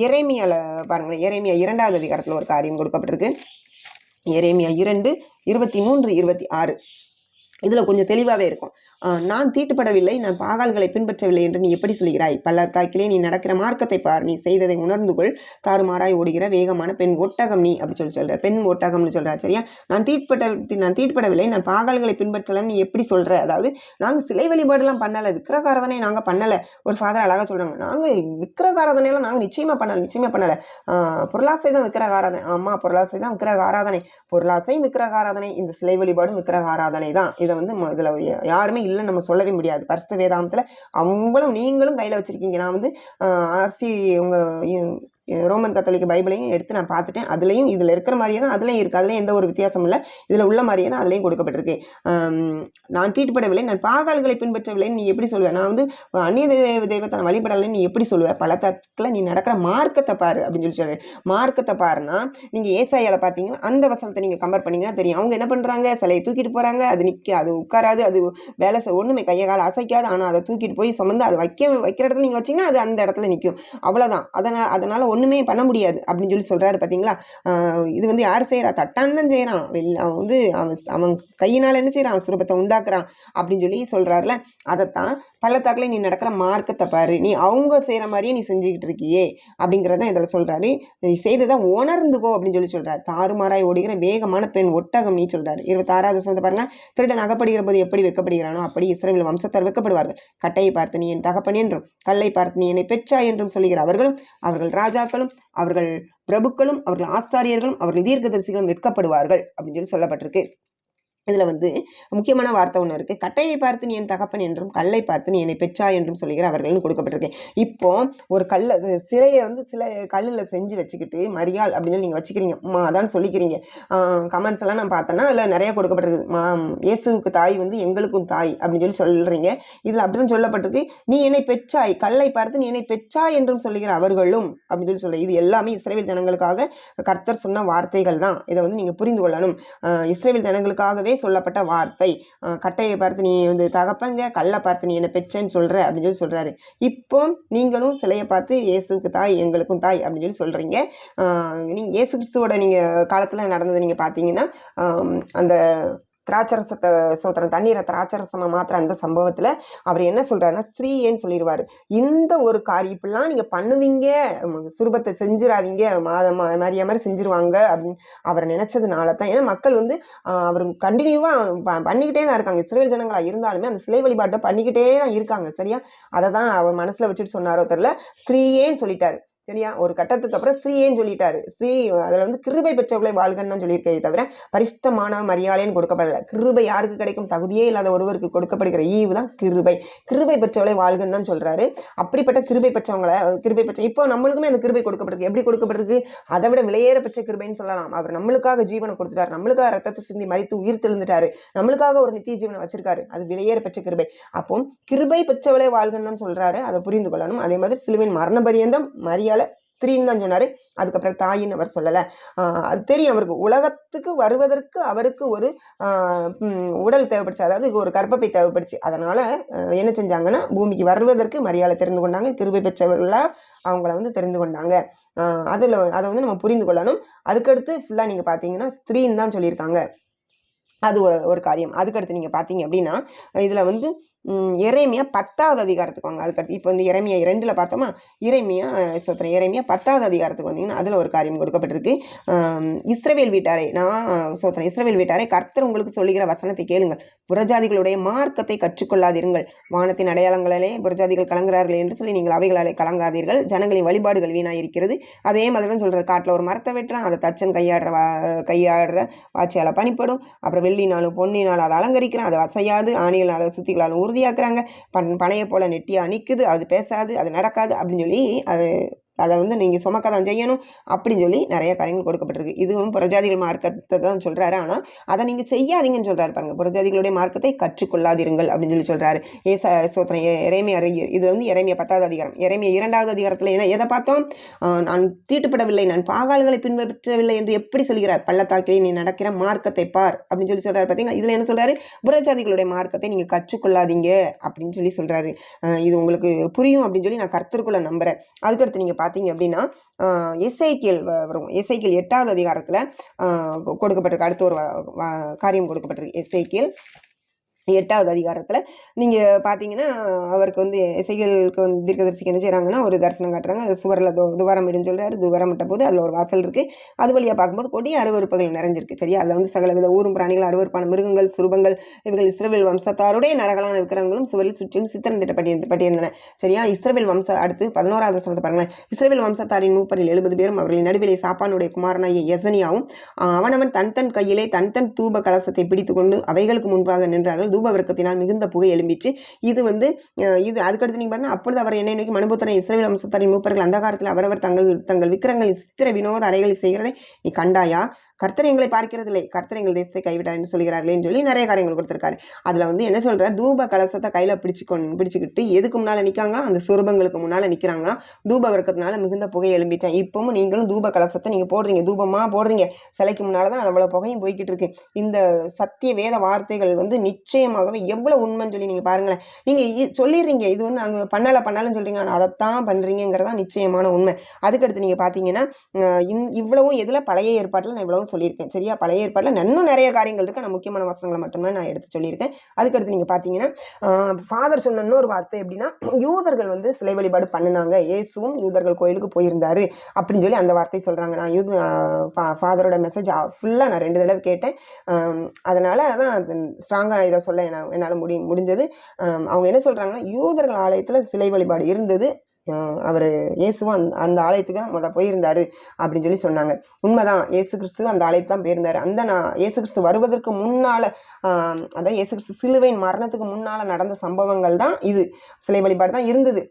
எரேமியால பாருங்களேன். எரேமியா 2வது அதிகாரத்தில் ஒரு காரியம் கொடுக்கப்பட்டிருக்கு. எரேமியா 2:23, 26 இதில் கொஞ்சம் தெளிவாகவே இருக்கும். நான் தீட்டுப்படவில்லை, நான் பாகால்களை பின்பற்றவில்லை என்று நீ எப்படி சொல்கிறாய்? பள்ளத்தாக்கிலே நீ நடக்கிற மார்க்கத்தை பார், நீ செய்ததை உணர்ந்து கொள், தாறுமாறாய் ஓடுகிற வேகமான பெண் ஒட்டகம் நீ அப்படி சொல்கிறார். பெண் ஒட்டகம்னு சொல்கிறார். சரியா? நான் தீட்டுப்படவில்லை, நான் பாகால்களை பின்பற்றலைன்னு நீ எப்படி சொல்கிற? அதாவது நாங்கள் சிலை வழிபாடுலாம் பண்ணலை, விக்கிரகாரதனை நாங்கள் பண்ணலை. ஒரு ஃபாதர் அழகாக சொல்கிறாங்க, நாங்கள் விக்கிரகாரதனையெல்லாம் நாங்கள் நிச்சயமாக பண்ணலை. பொருளாசை தான் விக்கிரகாராதனை. ஆமாம், பொருளாசை தான் விக்கிரகாராதனை. பொருளாசை விக்கிரகாராதனை, இந்த சிலை வழிபாடும் விக்கிரகாராதனை தான். இதை வந்து இதில் யாருமே இல்லைன்னு நம்ம சொல்லவே முடியாது. பரிசுத்த வேதாந்தத்தில் அவங்களும் நீங்களும் கையில் வச்சுருக்கீங்க. நான் வந்து ஆர்சி உங்கள் ரோமன் கத்தோலிக்க பைபிளையும் எடுத்து நான் பார்த்துட்டேன். அதுலேயும் இதில் இருக்கிற மாதிரியே தான் அதுலேயும் இருக்குது. அதுலேயும் எந்த ஒரு வித்தியாசமும் இல்லை. இதில் உள்ள மாதிரியே தான் அதுலேயும் கொடுக்கப்பட்டிருக்கு. நான் தீட்டுப்படவில்லை, நான் பாகால்களை பின்பற்றவில்லைன்னு நீ எப்படி சொல்லுவேன்? நான் வந்து அந்நிய தெய்வத்தை நான் வழிபடலைன்னு நீ எப்படி சொல்லுவேன்? பள்ளத்தாக்கில் நீ நடக்கிற மார்க்கத்தை பாரு அப்படின்னு சொல்லி சொல்கிறேன். மார்க்கத்தை பாருன்னா நீங்கள் ஏசாயால பார்த்தீங்கன்னா அந்த வசனத்தை நீங்கள் கம்பேர் பண்ணிங்கன்னா தெரியும். அவங்க என்ன பண்ணுறாங்க? சிலையை தூக்கிட்டு போகிறாங்க, அது அது உட்காராது, அது வேலை ஒன்றுமே கையை கால அசைக்காது. ஆனால் அதை தூக்கிட்டு போய் சுமந்து அதை வைக்கிற இடத்துல நீங்கள் வச்சிங்கன்னா அது அந்த இடத்துல நிற்கும். அவ்வளோதான். அதனால் ஒன்றுமே பண்ண முடியாது அப்படின்னு சொல்லி சொல்கிறாரு. பார்த்தீங்களா? இது வந்து யார் செய்கிறா? தட்டான் தான் செய்கிறான். அவன் வந்து அவன் கையினால் என்ன செய்கிறான்? சுரூபத்தை உண்டாக்குறான் அப்படின்னு சொல்லி சொல்கிறாருல. அதைத்தான் பள்ளத்தாக்கில் நீ நடக்கிற மார்க்கத்தை பாரு, நீ அவங்க செய்கிற மாதிரியே நீ செஞ்சுக்கிட்டு இருக்கியே அப்படிங்கிறத இதில் சொல்கிறாரு. நீ செய்ததை உணர்ந்துக்கோ அப்படின்னு சொல்லி சொல்கிறார். தாறுமாறாய் ஓடுகிற வேகமான பெண் ஒட்டகம் நீ சொல்கிறாரு. 26வது வசனத்தை பாருங்க. திருடன் அகப்படுகிற போது எப்படி வெக்கப்படுகிறானோ அப்படி இஸ்ரவேல் வம்சத்தார் வெக்கப்படுவார்கள். கட்டையை பார்த்து நீ என் தகப்பன் என்றும், கல்லை பார்த்து நீ என்னை பெற்றாய் என்றும் சொல்லுகிற அவர்களும், அவர்கள் ராஜாக்களும், அவர்கள் பிரபுக்களும், அவர்கள் ஆசாரியர்களும், அவர்கள் தீர்க்கதரிசிகளும் வெட்கப்படுவார்கள் அப்படின்னு சொல்லி சொல்லப்பட்டிருக்கு. இதில் வந்து முக்கியமான வார்த்தை ஒன்று இருக்குது. கட்டையை பார்த்து நீ என் தகப்பன் என்றும், கல்லை பார்த்து நீ என்னை பெற்றா என்றும் சொல்லுகிற அவர்கள்னு கொடுக்கப்பட்டிருக்கேன். இப்போ ஒரு சிலையை வந்து சில கல்லில் செஞ்சு வச்சுக்கிட்டு மரியாள் அப்படின்னு சொல்லி நீங்கள் வச்சுக்கிறீங்க, அதான் சொல்லிக்கிறீங்க. கமெண்ட்ஸ் எல்லாம் நான் பார்த்தேன்னா அதில் நிறைய கொடுக்கப்பட்டிருக்கு. இயேசுவுக்கு தாய் வந்து எங்களுக்கும் தாய் அப்படின்னு சொல்லி சொல்கிறீங்க. இதில் அப்படி தான் சொல்லப்பட்டிருக்கு. நீ என்னை பெற்றாய், கல்லை பார்த்து நீ என்னை பெற்றாய் என்றும் சொல்லுகிற அவர்களும் அப்படின்னு சொல்லி சொல்கிறேன். இது எல்லாமே இஸ்ரவேல் ஜனங்களுக்காக கர்த்தர் சொன்ன வார்த்தைகள் தான். இதை வந்து நீங்கள் புரிந்து கொள்ளணும். இஸ்ரவேல் ஜனங்களுக்காகவே சொல்லப்பட்ட வார்த்தை. கட்டையை பார்த்து நீ வந்து தகப்பங்க, கல்லை பார்த்து நீ என்ன பெற்றேன்னு சொல்ற அப்படின்னு சொல்லி சொல்றாரு. இப்போ நீங்களும் சிலையை பார்த்து இயேசுக்கு தாய் எங்களுக்கும் தாய் அப்படின்னு சொல்லி சொல்றீங்க. நீங்க இயேசு கிறிஸ்துவோட நீங்க காலத்துல நடந்தது நீங்க பார்த்தீங்கன்னா அந்த திராட்சரசத்தை சோத்திரம் தண்ணீரை திராட்சரசமாக மாத்திர அந்த சம்பவத்தில் அவர் என்ன சொல்கிறாருன்னா ஸ்திரீன்னு சொல்லிடுவார். இந்த ஒரு காரியம் இப்படிலாம் நீங்கள் பண்ணுவீங்க, சுரூபத்தை செஞ்சிடாதீங்க, மாதிரியா மாதிரி செஞ்சிருவாங்க அப்படின்னு அவர் நினச்சதுனால தான். ஏன்னா மக்கள் வந்து அவர் கண்டினியூவாக பண்ணிக்கிட்டே தான் இருக்காங்க. இஸ்ரவேல் ஜனங்களாக இருந்தாலுமே அந்த சிலை வழிபாட்டை பண்ணிக்கிட்டே தான் இருக்காங்க. சரியா? அதை தான் அவர் மனசில் வச்சுட்டு சொன்னாரோ தெரியல, ஸ்திரீயேன்னு சொல்லிட்டாரு. சரியா? ஒரு கட்டத்துக்கு அப்புறம் ஸ்திரீயேன்னு சொல்லிட்டாரு. ஸ்திரீ அதில் வந்து கிருபை பெற்றவர்களை வாழ்கன்னு தான் சொல்லியிருக்கே தவிர பரிசுத்தமான மரியாதைன்னு கொடுக்கப்படல. கிருபை யாருக்கு கிடைக்கும்? தகுதியே இல்லாத ஒருவருக்கு கொடுக்கப்படுகிற ஈவு தான் கிருபை. கிருபை பெற்றவர்களை வாழ்கன்னு தான் சொல்றாரு. அப்படிப்பட்ட கிருபை பெற்றவங்களை இப்போ நம்மளுக்குமே அந்த கிருபை கொடுக்கப்பட்டிருக்கு. எப்படி கொடுக்கப்பட்டிருக்கு? அதை விட விலையேற பெற்ற கிருபைன்னு சொல்லலாம். அவர் நம்மளுக்காக ஜீவனை கொடுத்துட்டாரு, நம்மளுக்காக ரத்தத்தை சிந்தி மரித்து உயிர் தெழுந்துட்டாரு, நம்மளுக்காக ஒரு நித்திய ஜீவனை வச்சிருக்காரு. அது விலையேற பெற்ற கிருபை. அப்போ கிருபை பெற்றவளை வாழ்கன்னு தான் சொல்றாரு. அதை புரிந்து கொள்ளணும். அதே மாதிரி சிலுவையின் மரண பரியந்தம் மரியாதை ஸ்திரீன்னு தான் சொன்னாரு. அதுக்கப்புறம் தாயின்னு அவர் சொல்லலை. அது தெரியும் அவருக்கு. உலகத்துக்கு வருவதற்கு அவருக்கு ஒரு உடல் தேவைப்படுச்சு, அதாவது ஒரு கர்ப்பப்பை தேவைப்படுச்சு. அதனால என்ன செஞ்சாங்கன்னா பூமிக்கு வருவதற்கு மரியாதை தெரிந்து கொண்டாங்க. கிருபை பெற்றவர்களா அவங்கள வந்து தெரிந்து கொண்டாங்க. அதை வந்து நம்ம புரிந்து கொள்ளணும். அதுக்கடுத்து ஃபுல்லாக நீங்கள் பார்த்தீங்கன்னா ஸ்திரீன்னு தான் சொல்லியிருக்காங்க. அது ஒரு காரியம். அதுக்கடுத்து நீங்கள் பார்த்தீங்க அப்படின்னா இதில் வந்து எரேமியா 10வது அதிகாரத்துக்கு வாங்க. அதுக்கடுத்து இப்போ வந்து எரேமியா 2ல் பார்த்தோமா, எரேமியா 10வது அதிகாரத்துக்கு வந்தீங்கன்னா அதில் ஒரு காரியம் கொடுக்கப்பட்டிருக்கு. இஸ்ரவேல் வீட்டாரை இஸ்ரவேல் வீட்டாரை கர்த்தர் உங்களுக்கு சொல்லுகிற வசனத்தை கேளுங்கள். புறஜாதிகளுடைய மார்க்கத்தை கற்றுக்கொள்ளாதீர்கள். வானத்தின் அடையாளங்களே புறஜாதிகள் கலங்குறார்கள் என்று சொல்லி நீங்கள் அவைகளாலே கலங்காதீர்கள். ஜனங்களின் வழிபாடுகள் வீணாயிருக்கிறது. அதே மாதிரி தான் சொல்கிறார். காட்டில் ஒரு மரத்தை வெட்டுறான், அதை தச்சன் கையாடுற வாட்சியால் பணிப்படும். அப்புறம் வெள்ளினாலும் பொன்னினாலும் அதை அலங்கரிக்கிறான், அதை அசையாது. ஆணிகளாலும் சுத்திகளாலும் உறுதியாக்குறாங்க. பனையை போல நெட்டியாக நிற்குது, அது பேசாது, அது நடக்காது அப்படின்னு சொல்லி அதை வந்து நீங்கள் சுமக்க தான் செய்யணும் அப்படின்னு சொல்லி நிறைய காரியங்கள் கொடுக்கப்பட்டிருக்கு. இதுவும் புறஜாதிகள் மார்க்கத்தை தான் சொல்கிறாரு. ஆனால் அதை நீங்கள் செய்யாதீங்கன்னு சொல்கிறாரு பாருங்கள். புறஜாதிகளுடைய மார்க்கத்தை கற்றுக்கொள்ளாதீர்கள் அப்படின்னு சொல்லி சொல்கிறாரு. எரேமியா இது வந்து எரேமியா 10வது அதிகாரம். எரேமியா 2வது அதிகாரத்தில் என்ன எதை பார்த்தோம்? நான் தீட்டுப்படவில்லை, நான் பாகால்களை பின்பற்றவில்லை என்று எப்படி சொல்கிறார்? பள்ளத்தாக்கிலே நீ நடக்கிற மார்க்கத்தை பார் அப்படின்னு சொல்லி சொல்கிறாரு. பார்த்தீங்கன்னா இதில் என்ன சொல்கிறாரு? புறஜாதிகளுடைய மார்க்கத்தை நீங்கள் கற்றுக்கொள்ளாதீங்க அப்படின்னு சொல்லி சொல்கிறாரு. இது உங்களுக்கு புரியும் அப்படின்னு சொல்லி நான் கர்த்தருக்குள்ள நம்புகிறேன். அதுக்கடுத்து நீங்கள் பார்த்தீங்க அப்படின்னா எசேக்கியேல் வரும். எசேக்கியேல் 8வது அதிகாரத்தில் கொடுக்கப்பட்டிருக்கு. அடுத்த ஒரு காரியம் கொடுக்கப்பட்டிருக்கு. எசேக்கியேல் 8வது அதிகாரத்தில் நீங்கள் பார்த்தீங்கன்னா அவருக்கு வந்து எசேக்கியேலுக்கு வந்து தீர்க்கதரிசிக்கு என்ன செய்கிறாங்கன்னா ஒரு தரிசனம் காட்டுறாங்க. அது சுவரில் துவாரம் இடுன்னு சொல்கிறாரு. துவாரம் இட்ட போது அதில் ஒரு வாசல் இருக்குது. அது வழியாக பார்க்கும்போது கொடிய அருவருப்புகள் நிறைஞ்சிருக்கு. சரியா, அதில் வந்து சகலவித ஊரும் பிராணிகள், அருவருப்பான மிருகங்கள், சுரூபங்கள், இவர்கள் இஸ்ரவேல் வம்சத்தாருடைய நரகலான விக்கிரகங்களும் சுவரில் சுற்றிலும் சித்திரம் திட்டப்பட்டிருந்தன. சரியா, இஸ்ரவேல் வம்ச 11வது வசனத்தை பாருங்களேன். இஸ்ரவேல் வம்சத்தாரின் மூப்பரில் 70 பேரும் அவர்களின் நடுவிலே சாப்பானுடைய குமாரனாகிய யெசனியாவும் அவனவன் தன் கையிலே தன் தூப கலசத்தை பிடித்து கொண்டு அவைகளுக்கு முன்பாக நின்றார்கள். தூப விரக்கத்தினால் மிகுந்த புகை எழும்பிற்று. இது வந்து இது அதுக்கடுத்து நீங்கள் பார்த்தீங்கன்னா, அப்பொழுது அவர் என்னை நோக்கி, மனுபுத்திரன், இஸ்ரவேல் வம்சத்தாரின் மூப்பர்கள் அந்த காலத்தில் அவரவர் தங்கள் விக்கிரங்களின் சித்திர வினோத அறைகளை செய்கிறதை நீ கண்டாயா? கர்த்தர் எங்களை பார்க்கிறதில்லை, கர்த்தர் எங்கள் தேசத்தை கைவிட்டார் என்று சொல்கிறார்களேன்னு சொல்லி நிறைய காரியங்கள் கொடுத்துருக்காரு. அதில் வந்து என்ன சொல்கிறார், தூப கலசத்தை கையில் பிடிச்சிக்கிட்டு எதுக்கு முன்னால் நிற்காங்களா, அந்த சுரூபங்களுக்கு முன்னால் நிற்கிறாங்களா. தூப விரக்கத்தினால மிகுந்த புகை எழும்பிட்டேன். இப்பவும் நீங்களும் தூப கலசத்தை நீங்கள் போடுறீங்க, தூபமாக போடுறீங்க, சிலைக்கு முன்னால் தான் அவ்வளோ புகையும் போய்கிட்டு இருக்கு. இந்த சத்திய வேத வார்த்தைகள் வந்து நிச்சயமாகவே எவ்வளோ உண்மைன்னு சொல்லி நீங்கள் பாருங்களேன். நீங்கள் சொல்லிடுறீங்க இது வந்து நாங்கள் பண்ணலன்னு சொல்கிறீங்க, ஆனால் அதைத்தான் பண்ணுறீங்கிறதா நிச்சயமான உண்மை. அதுக்கடுத்து நீங்கள் பார்த்தீங்கன்னா இவ்வளவும் எதில் பழைய ஏற்பாட்டில் நான் இவ்வளவும் சொல்லியிருக்கேன். சரியா, பழைய ஏற்பாட்டில் இன்னும் நிறைய காரியங்கள் இருக்குது. நான் முக்கியமான வசனங்களை மட்டுமே நான் எடுத்து சொல்லியிருக்கேன். அதுக்கடுத்து நீங்கள் பார்த்தீங்கன்னா ஃபாதர் சொன்ன இன்னொரு வார்த்தை எப்படின்னா, யூதர்கள் வந்து சிலை வழிபாடு பண்ணினாங்க, இயேசுவும் யூதர்கள் கோயிலுக்கு போயிருந்தாரு அப்படின்னு சொல்லி அந்த வார்த்தை சொல்கிறாங்க. நான் ஃபாதரோட மெசேஜ் ஃபுல்லாக நான் 2 தடவை கேட்டேன். அதனால் தான் ஸ்ட்ராங்காக இதை சொல்ல என்னால் முடிஞ்சது. அவங்க என்ன சொல்கிறாங்கன்னா, யூதர்கள் ஆலயத்தில் சிலை வழிபாடு இருந்தது, அவர் இயேசுவும் அந்த ஆலயத்துக்கு தான் போயிருந்தார் அப்படின்னு சொல்லி சொன்னாங்க. உண்மைதான், இயேசு கிறிஸ்து அந்த ஆலயத்து தான் போயிருந்தார். இயேசு கிறிஸ்து வருவதற்கு முன்னால், அதாவது இயேசு கிறிஸ்து சிலுவையின் மரணத்துக்கு முன்னால் நடந்த சம்பவங்கள் தான் இது. சிலை வழிபாடு தான் இருந்தது.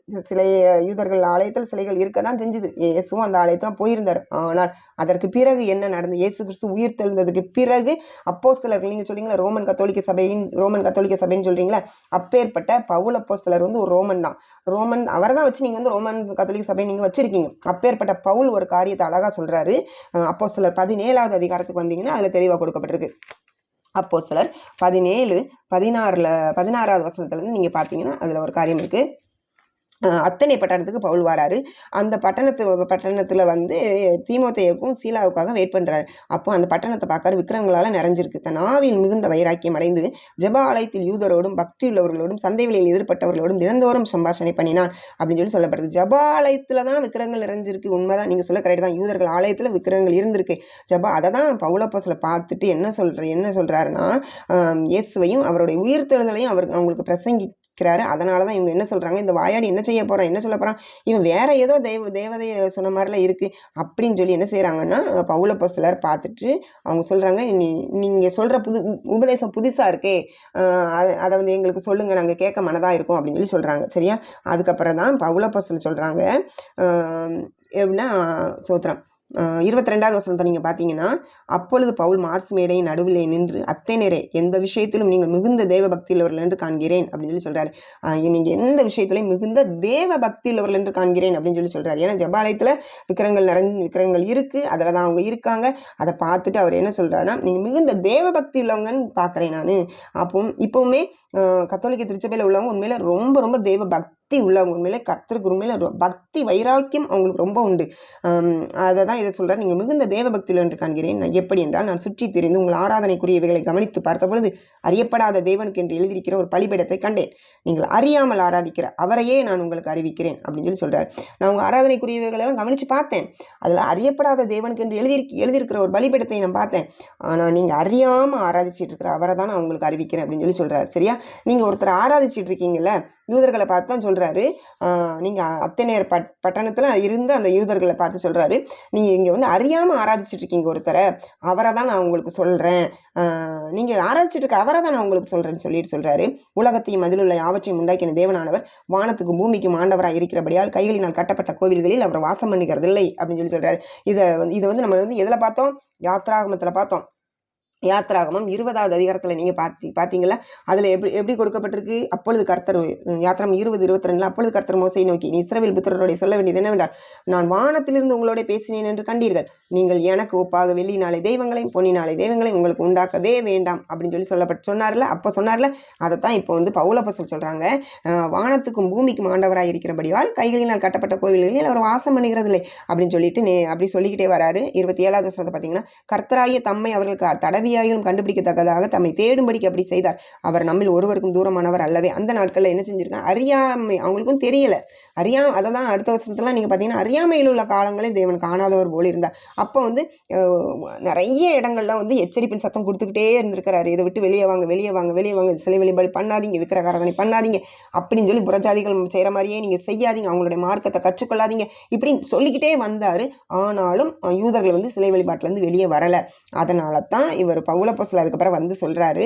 யூதர்கள் ஆலயத்தில் சிலைகள் இருக்க தான் செஞ்சுது. இயேசுவும் அந்த ஆலயத்து தான் போயிருந்தார். ஆனால் அதற்கு பிறகு என்ன நடந்தது, இயேசு கிறிஸ்து உயிர் தெழுந்ததுக்கு பிறகு அப்போஸ்தலர்கள், நீங்கள் சொல்றீங்களா ரோமன் கத்தோலிக்க சபைன்னு சொல்றீங்களா, அப்பேற்பட்ட பவுல் அப்போஸ்தலர் வந்து ஒரு ரோமன் தான். அவரை தான் வச்சு நீங்கள் வந்து ரோமன் கத்தோலிக்க சபை நீங்கள் வச்சிருக்கீங்க. அப்பேற்பட்ட பவுல் ஒரு காரியத்தை அழகாக சொல்கிறாரு. அப்போஸ்தலர் 17வது அதிகாரத்துக்கு வந்தீங்கன்னா அதில் தெளிவாக கொடுக்கப்பட்டிருக்கு. அப்போஸ்தலர் 16வது வசனத்துலேருந்து நீங்கள் பார்த்தீங்கன்னா அதில் ஒரு காரியம் இருக்குது. அத்தனை பட்டணத்துக்கு பவுல் வராரு. அந்த பட்டணத்தில் வந்து தீமோத்தேயுக்கும் சீலாவுக்காக வெயிட் பண்ணுறாரு. அப்போ அந்த பட்டணத்தை பார்க்காரு, விக்கிரகங்களால் நிறைஞ்சிருக்கு. தன் ஆவியில் மிகுந்த வைராக்கியம் அடைந்து ஜெப ஆலயத்தில் யூதரோடும் பக்தியுள்ளவர்களோடும் சந்தை வெளியில் எதிர்பட்டவர்களோடும் தினந்தோறும் சம்பாஷணை பண்ணினான் அப்படின்னு சொல்லி சொல்லப்படுது. ஜெப ஆலயத்தில் தான் விக்கிரகங்கள் நிறைஞ்சிருக்கு. உண்மைதான், நீங்கள் சொல்ல கரெக்ட் தான். யூதர்கள் ஆலயத்தில் விக்கிரகங்கள் இருந்திருக்கு. அதை தான் பவுல் அப்போஸ்தலர் பார்த்துட்டு என்ன சொல்கிறாருன்னா, இயேசுவையும் அவருடைய உயிர்த்தெழுதலையும் அவங்களுக்கு பிரசங்கிக்கிறாரு. அதனால தான் இவங்க என்ன சொல்கிறாங்க, இந்த வாயாடி என்ன செய்ய போகிறான், என்ன சொல்ல போகிறான், இவன் வேற ஏதோ தேவதையை சொன்ன மாதிரிலாம் இருக்குது அப்படின்னு சொல்லி என்ன செய்கிறாங்கன்னா, பவுல் அப்போஸ்தலர் பார்த்துட்டு அவங்க சொல்கிறாங்க, நீங்கள் சொல்கிற உபதேசம் புதுசாக இருக்கே, அதை வந்து எங்களுக்கு சொல்லுங்கள், நாங்கள் கேட்க மனதாக இருக்கோம் அப்படின்னு சொல்லி சொல்கிறாங்க. சரியா, அதுக்கப்புறம் தான் பவுல் அப்போஸ்தலர் சொல்கிறாங்க எப்படின்னா, சோத்திரம் 22வது வசனத்தை நீங்கள் பார்த்தீங்கன்னா, அப்பொழுது பவுல் மார்ஸ் மேடையின் நடுவிலே நின்று, அத்தேனரே, எந்த விஷயத்திலும் நீங்கள் மிகுந்த தேவ பக்தியுள்ளவர்கள் என்று காண்கிறேன் அப்படின்னு சொல்லி சொல்கிறாரு. நீங்கள் எந்த விஷயத்திலையும் மிகுந்த தேவ பக்தியுள்ளவர்கள் என்று காண்கிறேன் அப்படின்னு சொல்லி சொல்கிறார். ஏன்னா ஜெபாலயத்தில் விக்கிரகங்கள் இருக்குது, அதில் தான் அவங்க இருக்காங்க. அதை பார்த்துட்டு அவர் என்ன சொல்கிறாருன்னா, நீங்கள் மிகுந்த தேவ பக்தி உள்ளவங்கன்னு பார்க்குறேன் நான். இப்போவுமே கத்தோலிக்க திருச்சபையில் உள்ளவங்க உண்மையில ரொம்ப ரொம்ப தேவ பக்தி உள்ளவங்க, உண்மையிலே கர்த்தருக்கு உண்மையில பக்தி வைராக்கியம் அவங்களுக்கு ரொம்ப உண்டு. அதை தான் இதை சொல்கிறார், நீங்கள் மிகுந்த தேவ பக்தியில் என்று காண்கிறேன். நான் எப்படி என்றால், நான் சுற்றி திரிந்து உங்கள் ஆராதனைக்குரியவைகளை கவனித்து பார்த்த பொழுது அறியப்படாத தேவனுக்கு என்று எழுதியிருக்கிற ஒரு பலிபீடத்தை கண்டேன். நீங்கள் அறியாமல் ஆராதிக்கிற அவரையே நான் உங்களுக்கு அறிவிக்கிறேன் அப்படின்னு சொல்லி சொல்கிறார். நான் உங்கள் ஆராதனைக்குரியவைகளெல்லாம் கவனித்து பார்த்தேன், அதில் அறியப்படாத தேவனுக்கு என்று எழுதியிருக்கிற ஒரு பலிபீடத்தை நான் பார்த்தேன். ஆனால் நீங்கள் அறியாமல் ஆராதிச்சிட்டு இருக்கிற அவரை தான் நான் உங்களுக்கு அறிவிக்கிறேன் அப்படின்னு சொல்லி சொல்கிறார். சரியா, நீங்கள் ஒருத்தர் ஆராதிச்சிட்டு இருக்கீங்கல்ல, யூதர்களை பார்த்து தான் சொல்கிறாரு. நீங்கள் அத்தனையர் பட்டணத்தில் இருந்து அந்த யூதர்களை பார்த்து சொல்கிறாரு, நீங்கள் இங்கே வந்து அறியாமல் ஆராதிச்சுட்டு இருக்கீங்க ஒருத்தரை, அவரை தான் நான் உங்களுக்கு சொல்கிறேன், நீங்கள் ஆராதிச்சுட்டு இருக்க அவரை தான் நான் உங்களுக்கு சொல்கிறேன்னு சொல்லிட்டு சொல்கிறாரு. உலகத்தையும் அதில் உள்ள யாவற்றையும் உண்டாக்கின தேவனானவர் வானத்துக்கும் பூமிக்கும் ஆண்டவராக இருக்கிறபடியால் கைகளினால் கட்டப்பட்ட கோவில்களில் அவர் வாசம் பண்ணுகிறதில்லை அப்படின்னு சொல்லி சொல்கிறாரு. இதை வந்து நம்ம வந்து எதில் பார்த்தோம், யாத்ராகமத்தில் பார்த்தோம். யாத்ராகமம் 20வது அதிகாரத்தில் நீங்கள் பார்த்தீங்களா, அதில் எப்படி கொடுக்கப்பட்டிருக்கு, அப்பொழுது கர்த்தர், யாத்ராகமம் 20:22, அப்பொழுது கர்த்தர் மோசேயை நோக்கி, நீ இஸ்ரவேல் புத்திரரோட சொல்ல வேண்டியது என்னவென்றால், நான் வானத்திலிருந்து உங்களோட பேசினேன் என்று கண்டீர்கள், நீங்கள் எனக்கு ஒப்பாக வெள்ளினாலே தெய்வங்களையும் பொன்னினாலே தெய்வங்களையும் உங்களுக்கு உண்டாக்கவே வேண்டாம் அப்படின்னு சொல்லி சொன்னார்ல. அப்போ சொன்னார்ல, அதைத்தான் இப்போ வந்து பவுல் அப்போஸ்தலர் சொல்கிறாங்க. வானத்துக்கும் பூமிக்கும் ஆண்டவராக இருக்கிறபடியால் கைகளினால் கட்டப்பட்ட கோவில்களில் அவர் வாசம் பண்ணுகிறதில்லை அப்படின்னு சொல்லிட்டு அப்படி சொல்லிக்கிட்டே வராரு. 27வது வசனத்தை பார்த்தீங்கன்னா, கர்த்தராகிய தம்மை அவர்களுக்கு தடவி ஆவியாயிலும் கண்டுபிடிக்கத்தக்கதாக தம்மை தேடும்படிக்கு அப்படி செய்தார். அவர் நம்மில் ஒருவருக்கும் தூரமானவர் அல்லவே. அந்த நாட்களில் என்ன செஞ்சிருக்காங்க, அறியாமை, அவங்களுக்கும் தெரியல. அதை தான் அடுத்த வருஷத்துலாம் நீங்கள் பார்த்தீங்கன்னா அறியாமையில் உள்ள காலங்களே தேவன் காணாதவர் போல இருந்தார். அப்போ வந்து நிறைய இடங்கள்ல வந்து எச்சரிப்பின் சத்தம் கொடுத்துக்கிட்டே இருந்திருக்கிறாரு. இதை விட்டு வெளியே வாங்க, வெளியே வாங்க, வெளியே வாங்க, சிலை வழிபாடு பண்ணாதீங்க, விக்கிரகாராதனை பண்ணாதீங்க அப்படின்னு சொல்லி புறஜாதிகள் செய்கிற மாதிரியே நீங்கள் செய்யாதீங்க, அவங்களுடைய மார்க்கத்தை கற்றுக்கொள்ளாதீங்க இப்படின்னு சொல்லிக்கிட்டே வந்தார். ஆனாலும் யூதர்கள் வந்து சிலை வழிபாட்டிலேருந்து வெளியே வரலை. அதனால தான் இவர் பவுலப்போஸ்தலர் அதுக்கப்புறம் வந்து சொல்கிறாரு,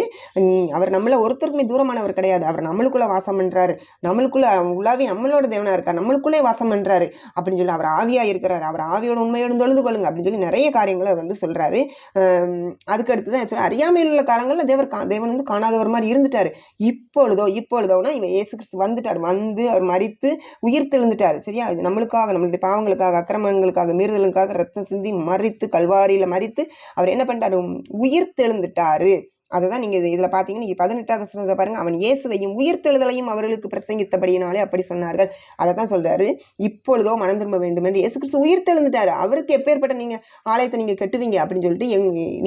அவர் நம்மள ஒருத்தருக்குமே தூரமானவர் கிடையாது, அவர் நம்மளுக்குள்ளே வாசம் பண்ணுறாரு, நம்மளுக்குள்ள உலாவி நம்மளோட தேவனாக இருக்கார், நம்மளுக்குள்ளே வாசம் பண்ணுறாரு அப்படின்னு சொல்லி, அவர் ஆவியாக இருக்கிறார், அவர் ஆவியோட உண்மையோடு தொழுது கொள்ளுங்க அப்படின்னு சொல்லி நிறைய காரியங்களை வந்து சொல்கிறாரு. அதுக்கு அடுத்து தான் சொல்ல, அறியாமையில் உள்ள காலங்களில் தேவன் வந்து காணாதவர் மாதிரி இருந்துட்டார். இப்பொழுதோனா இவன் இயேசு கிறிஸ்து வந்துட்டார், வந்து அவர் மரித்து உயிர் தெழுந்துட்டார். சரியா, இது நம்மளுக்காக, நம்மளுடைய பாவங்களுக்காக, அக்கிரமங்களுக்காக, மீறுதலுக்காக ரத்தம் சிந்தி மரித்து கல்வாரியில் மரித்து அவர் என்ன பண்ணிட்டாரு, உயிர் தெழுந்துட்டாரு. அதை தான் நீங்கள் இதில் பார்த்தீங்கன்னா 18வது வசனத்தை பாருங்கள், அவன் இயேசுவையும் உயிர்த்தெழுதலையும் அவர்களுக்கு பிரசங்கித்தபடியினாலே அப்படி சொன்னார்கள். அதை தான் சொல்கிறாரு, இப்பொழுதோ மனம் திரும்ப வேண்டும் என்று. இயேசு கிறிஸ்து உயிர்த்தெழுந்துட்டாரு, அவருக்கு எப்பேற்பட்ட நீங்கள் ஆலயத்தை நீங்கள் கட்டுவீங்க அப்படின்னு சொல்லிட்டு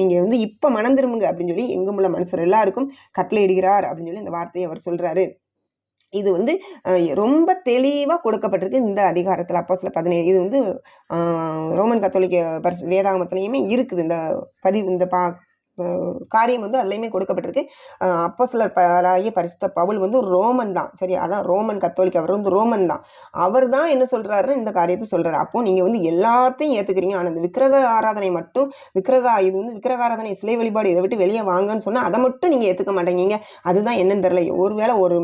நீங்கள் வந்து இப்போ மனம் திரும்புங்க அப்படின்னு சொல்லி எங்கும் உள்ள மனுஷர் எல்லாருக்கும் கட்டளை இடுகிறார் அப்படின்னு சொல்லி இந்த வார்த்தையை அவர் சொல்கிறாரு. இது வந்து ரொம்ப தெளிவாக கொடுக்கப்பட்டிருக்கு இந்த அதிகாரத்தில். அப்போஸ்தலர் 17 இது வந்து ரோமன் கத்தோலிக்க வேதாகமத்திலையுமே இருக்குது. இந்த பதிவு, இந்த காரியம் வந்து அதுலேயுமே கொடுக்கப்பட்டிருக்கு. அப்போஸ்தலராகிய பரிசுத்த பவுல் வந்து ஒரு ரோமன் தான். சரி, அதான் ரோமன் கத்தோலிக், அவர் வந்து ரோமன் தான். அவர் தான் என்ன சொல்கிறாருன்னு இந்த காரியத்தை சொல்கிறார். அப்போது நீங்கள் வந்து எல்லாத்தையும் ஏற்றுக்கிறீங்க, ஆனால் இந்த விக்கிரக ஆராதனை மட்டும், இது வந்து விக்கிரக ஆராதனை, சிலை வழிபாடு, இதை விட்டு வெளியே வாங்கன்னு சொன்னால் அதை மட்டும் நீங்கள் ஏற்றுக்க மாட்டேங்க. அதுதான் என்னன்னு தெரியல. ஒருவேளை ஒரு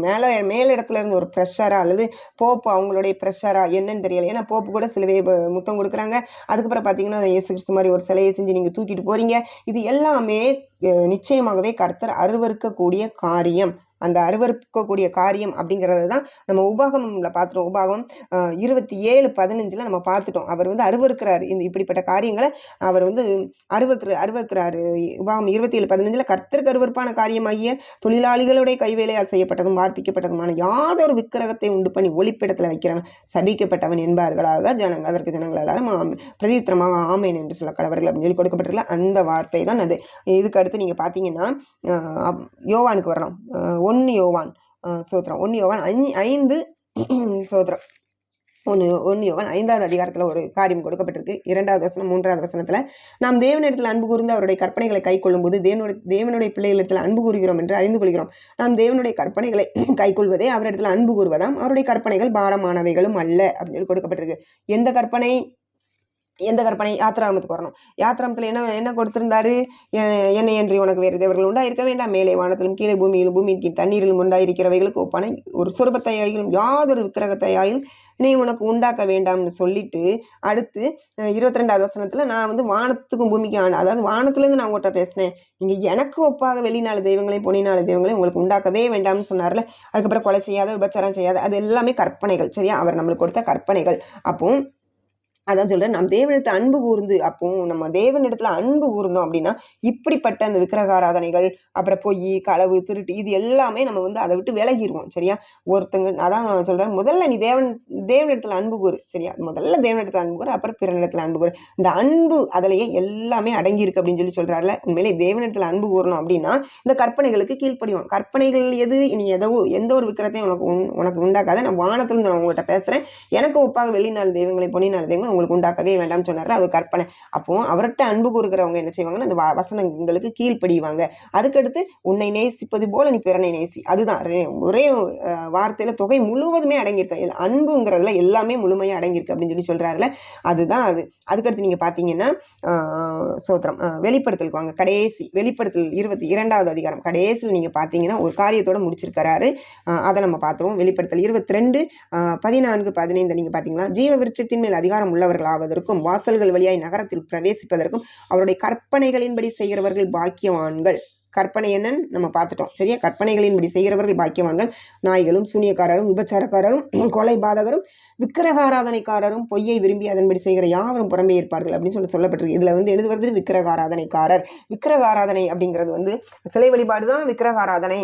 மேலிடத்துல இருந்து ஒரு ப்ரெஷரா அல்லது போப்பு அவங்களுடைய ப்ரெஷரா என்னன்னு தெரியல. ஏன்னா போப்பு கூட சிலுவையை முத்தம் கொடுக்குறாங்க. அதுக்கப்புறம் பார்த்தீங்கன்னா இயேசு கிறிஸ்து மாதிரி ஒரு சிலையை செஞ்சு நீங்கள் தூக்கிட்டு போகிறீங்க. இது எல்லாமே நிச்சயமாகவே கர்த்தர் அருவருக்கக்கூடிய காரியம். அந்த அருவருக்கக்கூடிய காரியம் அப்படிங்கிறது தான் நம்ம உபாகமம்ல பார்த்துட்டோம். உபாகம் 27:15 நம்ம பார்த்துட்டோம். அவர் வந்து அருவருக்கிறாரு, இந்த இப்படிப்பட்ட காரியங்களை அவர் வந்து அருவருக்கிறாரு. உபாகம் 27:15 கர்த்தருக்கு அருவருப்பான காரியமாகிய தொழிலாளிகளுடைய கைவேலையால் செய்யப்பட்டதும் வார்ப்பிக்கப்பட்டதுமான யாதொரு விக்கிரகத்தை உண்டு பண்ணி ஒளிப்பிடத்தில் வைக்கிறவன் சபிக்கப்பட்டவன் என்பார்களாக ஜனங்கள். அதற்கு ஜனங்கள் எல்லாரும் பிரதித்திரமாக ஆமேன் என்று சொல்ல கடவர்கள் அப்படின்னு சொல்லி கொடுக்கப்பட்டிருக்கல அந்த வார்த்தை தான் அது. இதுக்கு அடுத்து நீங்கள் பார்த்தீங்கன்னா யோவானுக்கு வரலாம். 1 யோவான் 5 சோத்திரம் 1 யோவான் 5வது அதிகாரத்தில் ஒரு காரியம் கொடுக்கப்பட்டிருக்கு. 2வது வசனம் 3வது வசனத்தில், நாம் தேவனிடத்தில் அன்பு கூர்ந்து அவருடைய கற்பனைகளை கை கொள்ளும்போது தேவனுடைய பிள்ளைகளிடத்தில் அன்பு கூறுகிறோம் என்று அறிந்து கொள்கிறோம். நாம் தேவனுடைய கற்பனைகளை கை கொள்வதே அவரிடத்தில் அன்பு கூறுவதாம், அவருடைய கற்பனைகள் பாரமானவைகளும் அல்ல அப்படின்னு சொல்லி கொடுக்கப்பட்டிருக்கு. எந்த கற்பனை? யாத்திராகமத்துக்கு வரணும். யாத்திராகமத்தில் என்ன கொடுத்திருந்தாரு? என்னை என்று உனக்கு வேறு தேவர்கள் உண்டாயிருக்க வேண்டாம், மேலே வானத்திலும் கீழே பூமியிலும் பூமியின் கீழ் தண்ணீரிலும் உண்டாயிருக்கிறவைகளுக்கு ஒப்பான ஒரு சொருபத்தையாயிலும் யாதொரு விக்கிரகத்தையாயிலும் நீ உனக்கு உண்டாக்க வேண்டாம்னு சொல்லிட்டு அடுத்து 22வது வசனத்தில் நான் வந்து வானத்துக்கும் பூமிக்கும் அதாவது வானத்துலேருந்து நான் உங்கள்கிட்ட பேசினேன், நீங்கள் எனக்கு ஒப்பாக வெளிநாள் தெய்வங்களையும் பொன்னினால தெய்வங்களையும் உங்களுக்கு உண்டாக்கவே வேண்டாம்னு சொன்னார்ல. அதுக்கப்புறம் கொலை செய்யாத, விபச்சாரம் செய்யாத, அது எல்லாமே கற்பனைகள். சரியா, அவர் நம்மளுக்கு கொடுத்த கற்பனைகள். அப்போ அதான் சொல்கிறேன், நம்ம தேவனிடத்தில் அன்பு கூர்ந்து, அப்போ நம்ம தேவனிடத்தில் அன்பு கூர்ந்தோம் அப்படின்னா இப்படிப்பட்ட அந்த விக்கிரகாராதனைகள், அப்புறம் பொய், களவு, திருட்டு, இது எல்லாமே நம்ம வந்து அதை விட்டு விலகிடுவோம். சரியா, அதான் நான் சொல்கிறேன், முதல்ல நீ தேவனிடத்தில் அன்பு கூறு. சரியா, முதல்ல தேவனிடத்தில் அன்பு கூறு, அப்புறம் பிறனிடத்தில் அன்பு கூறு. இந்த அன்பு அதிலேயே எல்லாமே அடங்கியிருக்கு அப்படின்னு சொல்லி சொல்கிறாருல. உண்மையிலே தேவனிடத்தில் அன்பு கூறணும் அப்படின்னா இந்த கற்பனைகளுக்கு கீழ்ப்படிவோம். கற்பனைகள் எது? இனி எந்த ஒரு விக்கிரத்தையும் உனக்கு உண்டாக்காத, நான் வானத்திலிருந்து நான் உங்கள்கிட்ட பேசுகிறேன், எனக்கு ஒப்பாக வெளிநாள் தெய்வங்களை பொன்னினால தெய்வங்களை உங்களுக்கு உண்டாக்கவே வேண்டாம்னு சொன்னார். அது கற்பனை. அப்போ அவர்கிட்ட அன்பு கூறுகிறவங்க என்ன செய்வாங்கன்னா அந்த வசனங்களுக்கு கீழ்ப்படிவாங்க. அதுக்கடுத்து உன்னை நேசிப்பது போல நீ பிறனை நேசி. அதுதான் ஒரே வார்த்தையில தொகை முழுவதுமே அடங்கியிருக்கு. அன்புங்கிறதுல எல்லாமே முழுமையாக அடங்கியிருக்கு அப்படின்னு சொல்லி சொல்றாருல. அதுதான் அது. அதுக்கடுத்து நீங்க பார்த்தீங்கன்னா சோத்திரம் வெளிப்படுத்தலுக்கு வாங்க. வெளிப்படுத்தல் 22வது அதிகாரம் கடைசியில் நீங்க பார்த்தீங்கன்னா ஒரு காரியத்தோட முடிச்சிருக்கிறாரு. அதை நம்ம பார்த்துருவோம். வெளிப்படுத்தல் 22:14-15 நீங்க பார்த்தீங்கன்னா ஜீவ விருட்சத்தின் மேல் அதிகாரம் உள்ளவர்களாவதற்கும் வாசல்கள் வழியாய் நகரத்தில் பிரவேசிப்பதற்கும் அவருடைய கற்பனைகளின்படி செய்கிறவர்கள் பாக்கியவான்கள். கற்பனை என்னன்னு நம்ம பார்த்துட்டோம். சரியா, கற்பனைகளின்படி செய்கிறவர்கள் பாக்கியவான்கள். நாய்களும் சூனியக்காரரும் விபச்சாரக்காரரும் கொலை பாதகரும் விக்கிரகாராதனைக்காரரும் பொய்யை விரும்பி அதன்படி செய்கிற யாவரும் புறம்பே இருப்பார்கள் அப்படின்னு சொல்லப்பட்டிருக்கு. இதில் வந்து எழுதுவது விக்கிரகாராதனைக்காரர். விக்கிரகாராதனை அப்படிங்கிறது வந்து சிலை வழிபாடு தான் விக்கிரகாராதனை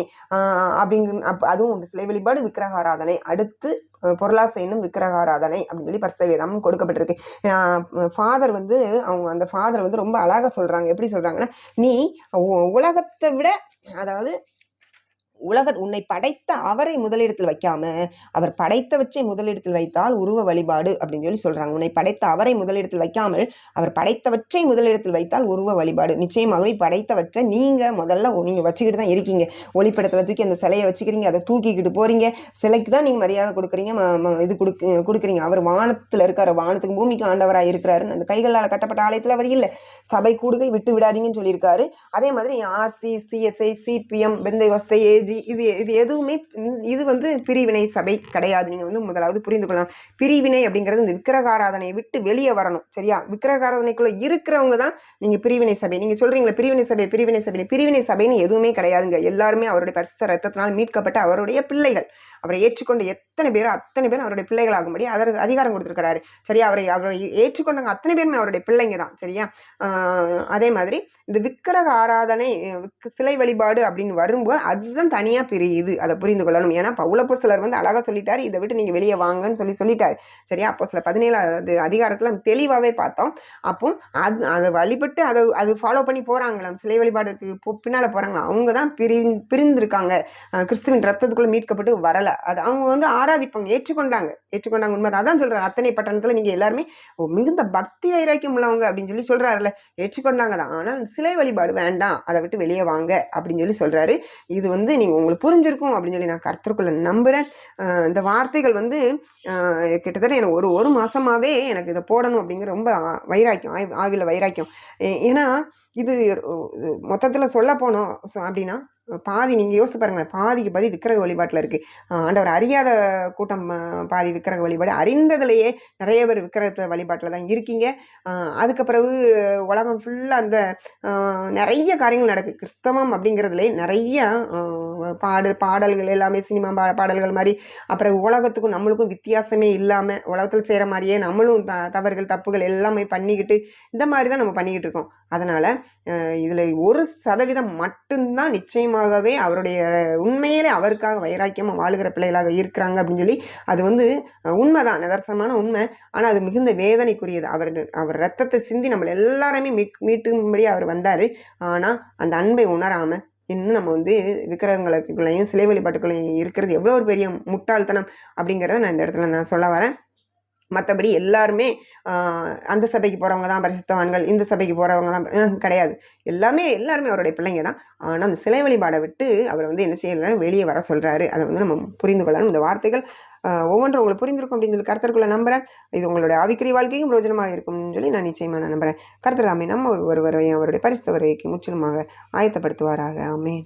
அதுவும் சிலை வழிபாடு விக்கிரகாராதனை. அடுத்து பொருளாசை என்னும் விக்கிரகாராதனை அப்படின்னு சொல்லி பரிசுத்த வேதாகமம் கொடுக்கப்பட்டிருக்கு. ஃபாதர் வந்து அந்த ஃபாதர் வந்து ரொம்ப அழகாக சொல்கிறாங்க. எப்படி சொல்கிறாங்கன்னா, நீ உலகத்தை விட, அதாவது உன்னை படைத்த அவரை முதலிடத்தில் வைக்காம அவர் படைத்தவற்றை முதலிடத்தில் வைத்தால் உருவ வழிபாடு அப்படின்னு சொல்லி சொல்றாங்க. உன்னை படைத்த அவரை முதலிடத்தில் வைக்காமல் அவர் படைத்தவற்றை முதலிடத்தில் வைத்தால் உருவ வழிபாடு. நிச்சயமாகவே படைத்தவற்றை முதல்ல நீங்க வச்சுக்கிட்டு தான் இருக்கீங்க. ஒளிப்படத்தில் தூக்கி அந்த சிலையை வச்சுக்கிறீங்க, அதை தூக்கிக்கிட்டு போறீங்க, சிலைக்கு தான் நீங்க மரியாதை கொடுக்குறீங்க, இது கொடுக்குறீங்க. அவர் வானத்தில் இருக்காரு, வானத்துக்கு பூமிக்கு ஆண்டவராக இருக்கிறாரு. அந்த கைகளால் கட்டப்பட்ட ஆலயத்தில் அவர் இல்லை. சபை கூடுகை விட்டு விடாதீங்கன்னு சொல்லியிருக்காரு. அதே மாதிரி ஆர்சி, சிஎஸ்ஐ, சிபிஎம், பெந்தைகோஸ்தை, ஏஜி, இது எதுவுமே இது வந்து பிரிவினை சபை கிடையாது. நீங்க வந்து முதலாவது புரிந்து கொள்ளலாம். பிரிவினை அப்படிங்கிறது இந்த விக்கிரகாராதனையை விட்டு வெளியே வரணும். சரியா? விக்கிரகாராதனைக்குள்ள இருக்கிறவங்க தான் நீங்க பிரிவினை சபை. நீங்க சொல்றீங்களா பிரிவினை சபை, பிரிவினை சபை, பிரிவினை சபைன்னு எதுவுமே கிடையாதுங்க. எல்லாருமே அவருடைய பரிசுத்த ரத்தத்தினால் மீட்கப்பட்ட அவருடைய பிள்ளைகள். அவரை ஏற்றுக்கொண்ட அத்தனை பேரும் அவருடைய பிள்ளைகளாகும்படி அதற்கு அதிகாரம் கொடுத்திருக்கிறாரு. சரியா? அவரை ஏற்றுக்கொண்டவங்க அத்தனை பேருமே அவருடைய பிள்ளைங்க தான். சரியா? அதே மாதிரி இந்த விக்கிரக ஆராதனை, சிலை வழிபாடு அப்படின்னு வரும்போது அதுதான் தனியாக பிரியுது. அதை புரிந்து கொள்ளணும். ஏன்னா பவுலப்போஸ்தலர் வந்து அழகாக சொல்லிட்டாரு, இதை விட்டு நீங்கள் வெளியே வாங்கன்னு சொல்லிட்டாரு. சரியா? அப்போஸ்தலர் 17 அதிகாரத்தில் தெளிவாகவே பார்த்தோம். அப்போ அதை வழிபட்டு அது ஃபாலோ பண்ணி போகிறாங்களாம். சிலை வழிபாடுக்கு பின்னால் போகிறாங்களா, அவங்க தான் பிரிந்திருக்காங்க. கிறிஸ்துவின் ரத்தத்துக்குள்ள மீட்கப்பட்டு வரல. அது அவங்க வந்து ஆராதிப்பாங்க, ஏற்றுக்கொண்டாங்க உண்மை. அதான் சொல்றாரு, அத்தனை பட்டணத்துல நீங்க எல்லாருமே மிகுந்த பக்தி வைராக்கியம் உள்ளவங்க அப்படின்னு சொல்லி சொல்றாருல்ல. ஏற்றுக்கொண்டாங்க தான், ஆனால் சிலை வழிபாடு வேண்டாம், அதை விட்டு வெளியே வாங்க அப்படின்னு சொல்லி சொல்றாரு. இது வந்து நீங்க உங்களுக்கு புரிஞ்சிருக்கும் அப்படின்னு சொல்லி நான் கர்த்தருக்குள்ள நம்புறேன். இந்த வார்த்தைகள் வந்து கிட்டத்தட்ட எனக்கு ஒரு மாசமாவே எனக்கு இதை போடணும் அப்படிங்கிற ரொம்ப வைராக்கியம், ஆவில வைராக்கியம். ஏன்னா இது மொத்தத்தில் சொல்ல போனோம் அப்படின்னா பாதி நீங்கள் யோசித்து பாருங்களேன், பாதிக்கு பாதி விக்கிரக வழிபாட்டில் இருக்குது. ஆண்டவர் அறியாத கூட்டம் பாதி விக்கிரக வழிபாடு, அறிந்ததுலேயே நிறைய பேர் விக்கிரகத்தை வழிபாட்டில் தான் இருக்கீங்க. அதுக்கு பிறகு உலகம் ஃபுல்லாக அந்த நிறைய காரியங்கள் நடக்குது. கிறிஸ்தவம் அப்படிங்கிறதுலே நிறைய பாடல்கள் எல்லாமே சினிமா பாடல்கள் மாதிரி, அப்புறம் உலகத்துக்கும் நம்மளுக்கும் வித்தியாசமே இல்லாமல் உலகத்தில் செய்கிற மாதிரியே நம்மளும் தவறுகள் தப்புகள் எல்லாமே பண்ணிக்கிட்டு இந்த மாதிரி தான் நம்ம பண்ணிக்கிட்டு இருக்கோம். அதனால் இதில் 1% மட்டும்தான் நிச்சயமாகவே அவருடைய உண்மையிலே அவருக்காக வைராக்கியமாக வாழுகிற பிள்ளைகளாக இருக்கிறாங்க அப்படின்னு சொல்லி, அது வந்து உண்மைதான், நிதர்சனமான உண்மை. ஆனால் அது மிகுந்த வேதனைக்குரியது. அவர் ரத்தத்தை சிந்தி நம்மளை எல்லாருமே மீட்டும்படி அவர் வந்தார். ஆனால் அந்த அன்பை உணராமல் இன்னும் நம்ம வந்து விக்கிரகங்களுக்குள்ளேயும் சிலை வழிபாட்டுக்குள்ளேயும் இருக்கிறது எவ்வளோ ஒரு பெரிய முட்டாள்தனம் அப்படிங்கிறத நான் இந்த இடத்துல நான் சொல்ல வரேன். மற்றபடி எல்லாருமே அந்த சபைக்கு போகிறவங்க தான் பரிசுத்தவான்கள், இந்த சபைக்கு போகிறவங்க தான் கிடையாது. எல்லாருமே அவருடைய பிள்ளைங்க தான். ஆனால் அந்த சிலை வழிபாடை விட்டு அவர் வந்து என்ன செய்யலாம், வெளியே வர சொல்கிறாரு. அதை வந்து நம்ம புரிந்து கொள்ளணும். இந்த வார்த்தைகள் ஒவ்வொன்றும் உங்களுக்கு புரிந்திருக்கும் அப்படின்னு சொல்லி கர்த்தருக்குள்ளே நம்புகிறேன். இது உங்களுடைய ஆவிக்குரிய வாழ்க்கையும் பிரயோஜனமாக இருக்கும்னு சொல்லி நான் நிச்சயமாக நான் நம்புகிறேன். கர்த்தர் தாமே நம்ம ஒருவரையும் அவருடைய பரிசுத்த வருகைக்கு முற்றிலுமாக ஆயத்தப்படுத்துவாராக. ஆமென்.